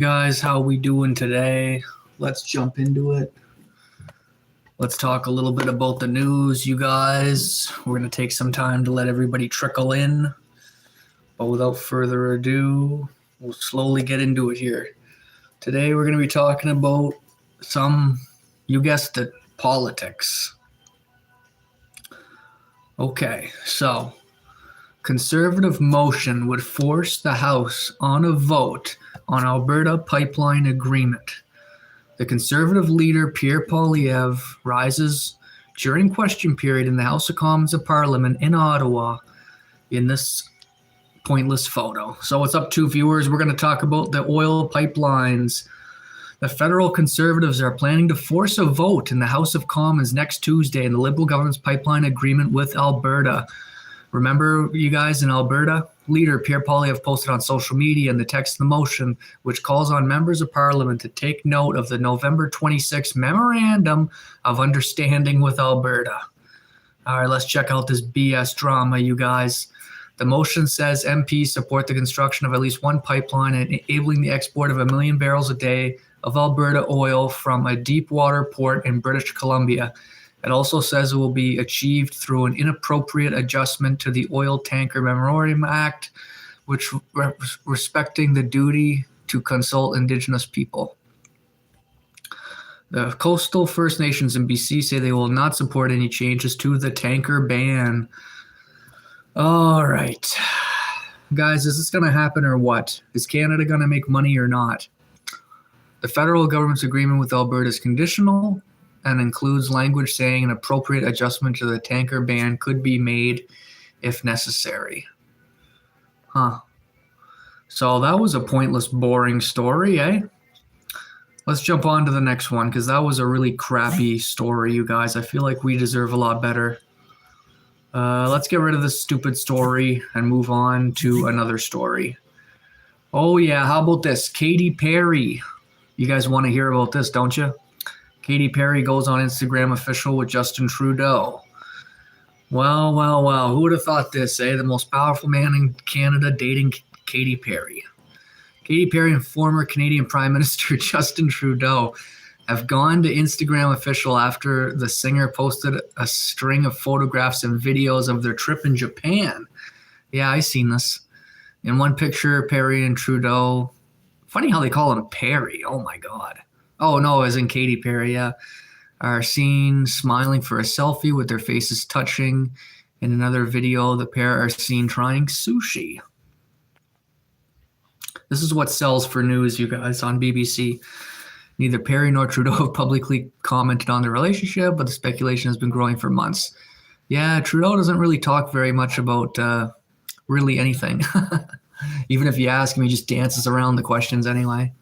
Guys, how we doing today? Let's jump into it. Let's talk a little bit about the news, you guys. We're going to take some time to let everybody trickle in. But without further ado, we'll slowly get into it here. Today we're going to be talking about you guessed it, politics. Okay, so Conservative motion would force the House on a vote on Alberta pipeline agreement. The Conservative leader Pierre Poilievre rises during question period in the House of Commons of Parliament in Ottawa in this pointless photo. So what's up, viewers? We're going to talk about the oil pipelines. The federal Conservatives are planning to force a vote in the House of Commons next Tuesday in the Liberal government's pipeline agreement with Alberta. Remember, you guys, in Alberta, leader Pierre Poilievre posted on social media in the text of the motion, which calls on members of Parliament to take note of the November 26 Memorandum of Understanding with Alberta. All right, let's check out this BS drama, you guys. The motion says MPs support the construction of at least one pipeline enabling the export of 1 million barrels a day of Alberta oil from a deep water port in British Columbia. It also says it will be achieved through an inappropriate adjustment to the Oil Tanker Memorandum Act, which respecting the duty to consult Indigenous people. The coastal First Nations in BC say they will not support any changes to the tanker ban. All right. Guys, is this going to happen or what? Is Canada going to make money or not? The federal government's agreement with Alberta is conditional and includes language saying an appropriate adjustment to the tanker ban could be made if necessary. So that was a pointless, boring story, eh? Let's jump on to the next one, because that was a really crappy story, you guys. I feel like we deserve a lot better. Let's get rid of this stupid story and move on to another story. Oh, yeah, how about this? Katy Perry. You guys want to hear about this, don't you? Katy Perry goes on Instagram official with Justin Trudeau. Well. Who would have thought this, eh? The most powerful man in Canada dating Katy Perry. Katy Perry and former Canadian Prime Minister Justin Trudeau have gone to Instagram official after the singer posted a string of photographs and videos of their trip in Japan. Yeah, I seen this. In one picture, Perry and Trudeau. Funny how they call him Perry. Oh, my God. Oh, no, as in Katy Perry, yeah. Are seen smiling for a selfie with their faces touching. In another video, the pair are seen trying sushi. This is what sells for news, you guys, on BBC. Neither Perry nor Trudeau have publicly commented on their relationship, but the speculation has been growing for months. Yeah, Trudeau doesn't really talk very much about really anything. Even if you ask him, he just dances around the questions anyway.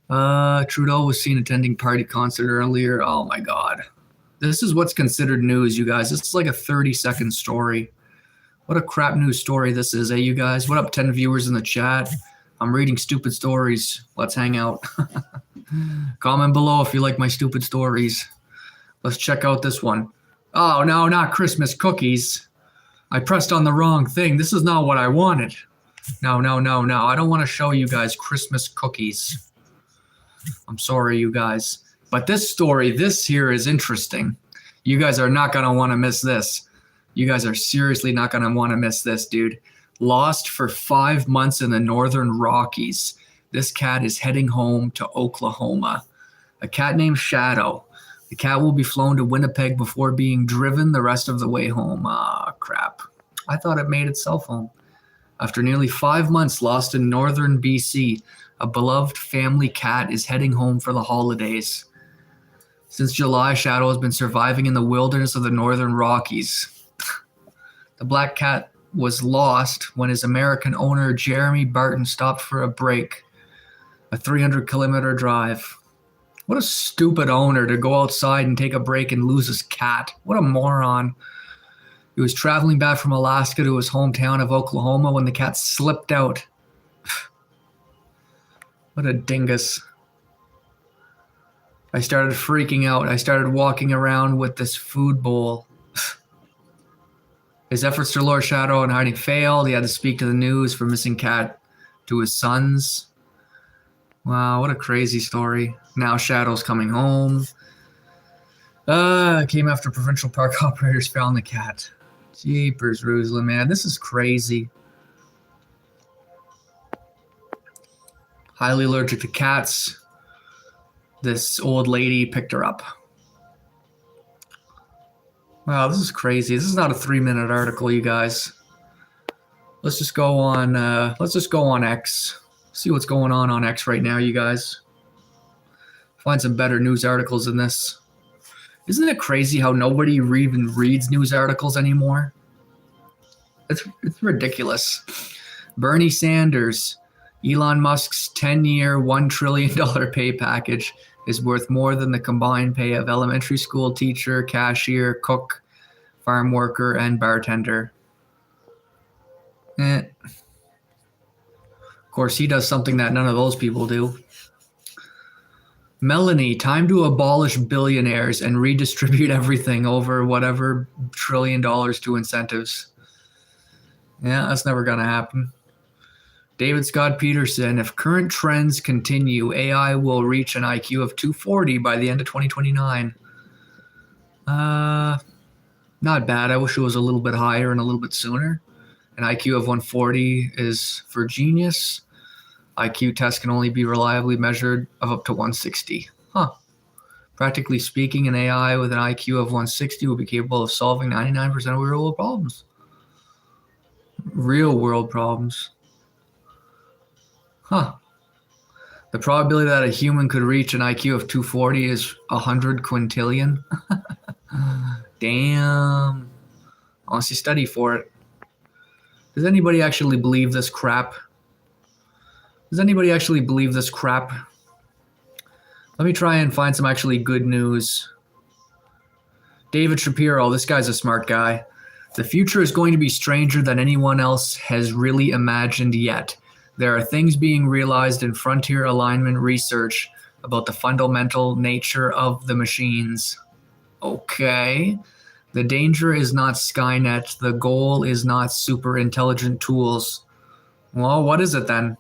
Trudeau was seen attending party concert earlier. Oh, my God. This is what's considered news, you guys. This is like a 30-second story. What a crap news story this is, eh, you guys? What up, 10 viewers in the chat? I'm reading stupid stories. Let's hang out. Comment below if you like my stupid stories. Let's check out this one. Oh, no, not Christmas cookies. I pressed on the wrong thing. This is not what I wanted. No. I don't want to show you guys Christmas cookies. I'm sorry, you guys. But this story, this here is interesting. You guys are not going to want to miss this. You guys are seriously not going to want to miss this, dude. Lost for 5 months in the Northern Rockies. This cat is heading home to Oklahoma. A cat named Shadow. The cat will be flown to Winnipeg before being driven the rest of the way home. Crap. I thought it made itself home. After nearly 5 months lost in northern BC, a beloved family cat is heading home for the holidays. Since July, Shadow has been surviving in the wilderness of the Northern Rockies. The black cat was lost when his American owner, Jeremy Barton, stopped for a break. A 300-kilometer drive. What a stupid owner to go outside and take a break and lose his cat. What a moron. He was traveling back from Alaska to his hometown of Oklahoma when the cat slipped out. What a dingus. I started freaking out. I started walking around with this food bowl. His efforts to lure Shadow and hiding failed. He had to speak to the news for missing cat to his sons. Wow, what a crazy story. Now Shadow's coming home. Came after provincial park operators found the cat. Jeepers, Ruslan, man, this is crazy. Highly allergic to cats. This old lady picked her up. Wow, this is crazy. This is not a 3-minute article, you guys. Let's just go on. X. See what's going on X right now, you guys. Find some better news articles than this. Isn't it crazy how nobody even reads news articles anymore? It's ridiculous. Bernie Sanders, Elon Musk's 10-year, $1 trillion pay package is worth more than the combined pay of elementary school teacher, cashier, cook, farm worker, and bartender. Of course, he does something that none of those people do. Melanie, time to abolish billionaires and redistribute everything over whatever $1 trillion to incentives. Yeah, that's never going to happen. David Scott Peterson, if current trends continue, AI will reach an IQ of 240 by the end of 2029. Not bad. I wish it was a little bit higher and a little bit sooner. An IQ of 140 is for genius. IQ tests can only be reliably measured of up to 160. Practically speaking, an AI with an IQ of 160 will be capable of solving 99% of real-world problems. Real-world problems. The probability that a human could reach an IQ of 240 is 100 quintillion. Damn. Honestly, study for it. Does anybody actually believe this crap? Let me try and find some actually good news. David Shapiro, this guy's a smart guy. The future is going to be stranger than anyone else has really imagined yet. There are things being realized in frontier alignment research about the fundamental nature of the machines. Okay. The danger is not Skynet. The goal is not super intelligent tools. Well, what is it then?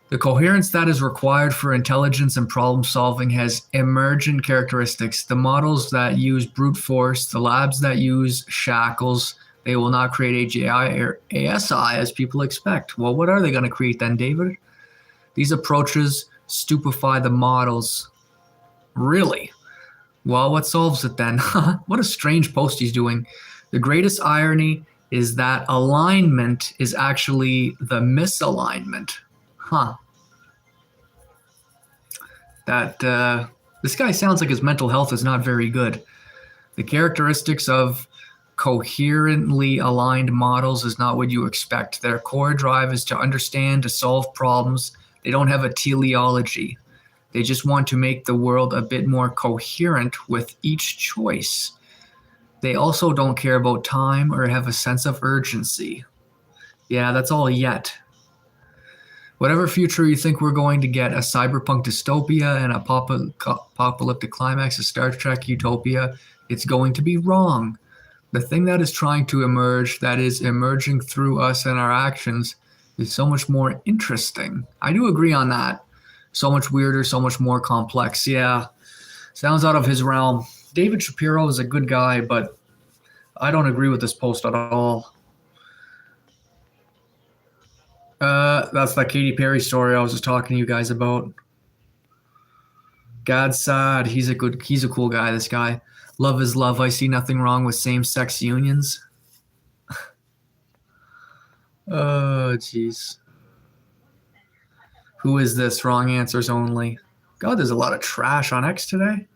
The coherence that is required for intelligence and problem solving has emergent characteristics. The models that use brute force, the labs that use shackles, they will not create AGI or ASI as people expect. Well, what are they going to create then, David? These approaches stupefy the models. Really? Well, what solves it then? What a strange post he's doing. The greatest irony is that alignment is actually the misalignment. This guy sounds like his mental health is not very good. The characteristics of coherently aligned models is not what you expect. Their core drive is to understand, to solve problems. They don't have a teleology. They just want to make the world a bit more coherent with each choice. They also don't care about time or have a sense of urgency. Yeah, that's all yet. Whatever future you think we're going to get, a cyberpunk dystopia and a apocalyptic climax, a Star Trek utopia, it's going to be wrong. The thing that is trying to emerge, that is emerging through us and our actions, is so much more interesting. I do agree on that. So much weirder, so much more complex. Yeah, sounds out of his realm. David Shapiro is a good guy, but I don't agree with this post at all. That's that Katy Perry story I was just talking to you guys about. God's sad. He's a cool guy, this guy. Love is love. I see nothing wrong with same-sex unions. Oh, jeez. Who is this? Wrong answers only. God, there's a lot of trash on X today.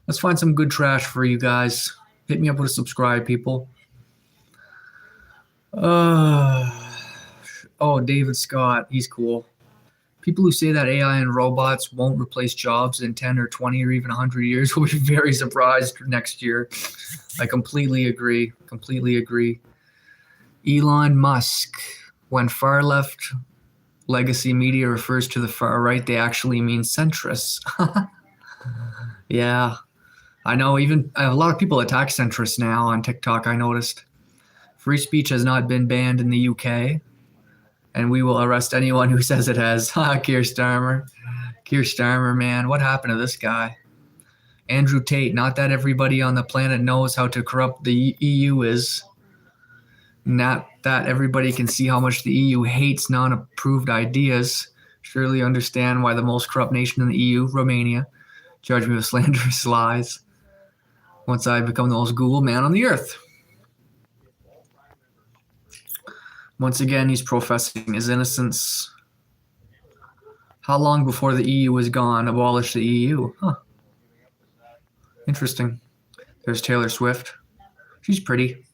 Let's find some good trash for you guys. Hit me up with a subscribe, people. David Scott. He's cool. People who say that AI and robots won't replace jobs in 10 or 20 or even 100 years will be very surprised next year. I completely agree. Elon Musk. When far left legacy media refers to the far right, they actually mean centrists. Yeah. I know even a lot of people attack centrists now on TikTok, I noticed. Free speech has not been banned in the UK. and we will arrest anyone who says it has. Ha, Keir Starmer. Keir Starmer, man, what happened to this guy? Andrew Tate, not that everybody on the planet knows how to corrupt the EU is. Not that everybody can see how much the EU hates non-approved ideas. Surely understand why the most corrupt nation in the EU, Romania, judge me with slanderous lies once I become the most Google man on the earth. Once again, he's professing his innocence. How long before the EU was gone, abolish the EU? Huh. Interesting. There's Taylor Swift. She's pretty.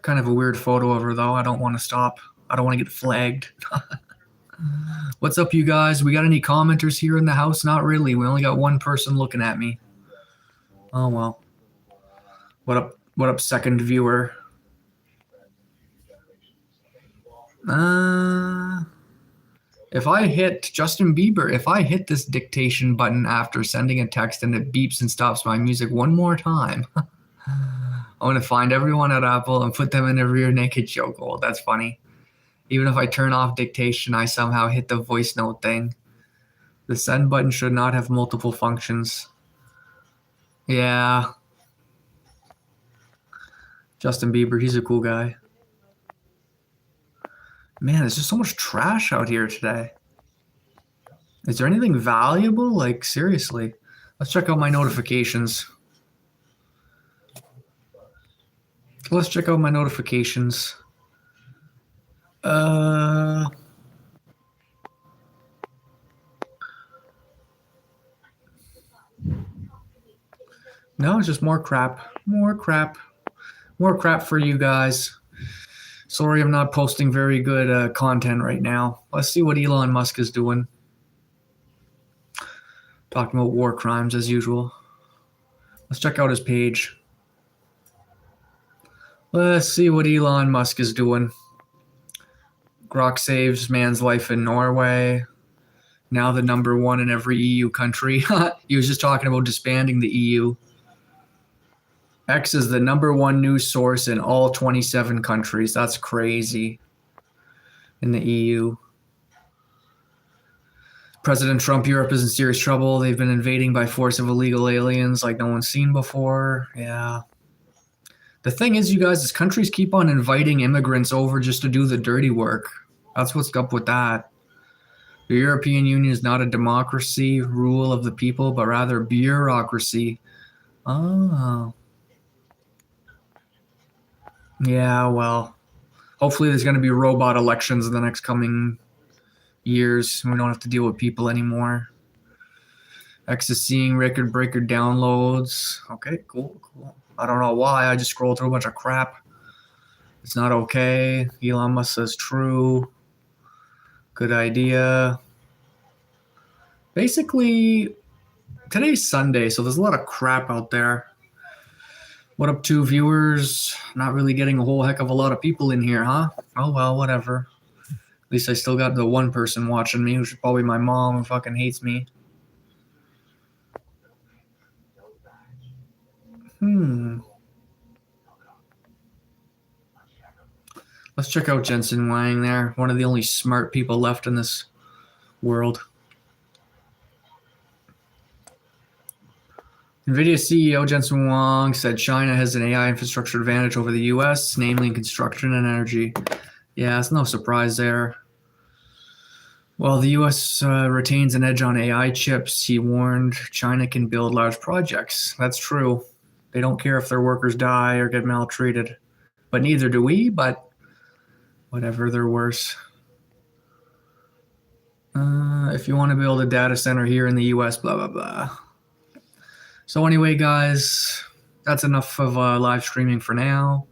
Kind of a weird photo of her, though. I don't want to stop. I don't want to get flagged. What's up, you guys? We got any commenters here in the house? Not really. We only got one person looking at me. Oh, well. What up, second viewer? If I hit Justin Bieber, if I hit this dictation button after sending a text and it beeps and stops my music one more time, I want to find everyone at Apple and put them in a rear naked chokehold. That's funny. Even if I turn off dictation, I somehow hit the voice note thing. The send button should not have multiple functions. Yeah. Justin Bieber, he's a cool guy. Man, there's just so much trash out here today. Is there anything valuable? Like, seriously. Let's check out my notifications. Let's check out my notifications. No, it's just more crap. More crap. More crap for you guys. Sorry, I'm not posting very good content right now. Let's see what Elon Musk is doing. Talking about war crimes as usual. Let's check out his page. Let's see what Elon Musk is doing. Grok saves man's life in Norway. Now the #1 in every EU country. He was just talking about disbanding the EU. X is the #1 news source in all 27 countries. That's crazy. In the EU. President Trump, Europe is in serious trouble. They've been invading by force of illegal aliens like no one's seen before. Yeah. The thing is, you guys, is countries keep on inviting immigrants over just to do the dirty work. That's what's up with that. The European Union is not a democracy, rule of the people, but rather bureaucracy. Oh. Yeah, well, hopefully there's going to be robot elections in the next coming years. We don't have to deal with people anymore. X is seeing record breaker downloads. Okay, cool. I don't know why. I just scrolled through a bunch of crap. It's not okay. Elon Musk says true. Good idea. Basically, today's Sunday, so there's a lot of crap out there. What up, 2 viewers? Not really getting a whole heck of a lot of people in here, huh? Oh, well, whatever. At least I still got the one person watching me, which is probably my mom, who fucking hates me. Let's check out Jensen Wang there. One of the only smart people left in this world. NVIDIA CEO Jensen Huang said China has an AI infrastructure advantage over the US, namely in construction and energy. Yeah, it's no surprise there. While the US retains an edge on AI chips, he warned China can build large projects. That's true. They don't care if their workers die or get maltreated. But neither do we, but whatever, they're worse. If you want to build a data center here in the US, blah, blah, blah. So anyway, guys, that's enough of live streaming for now.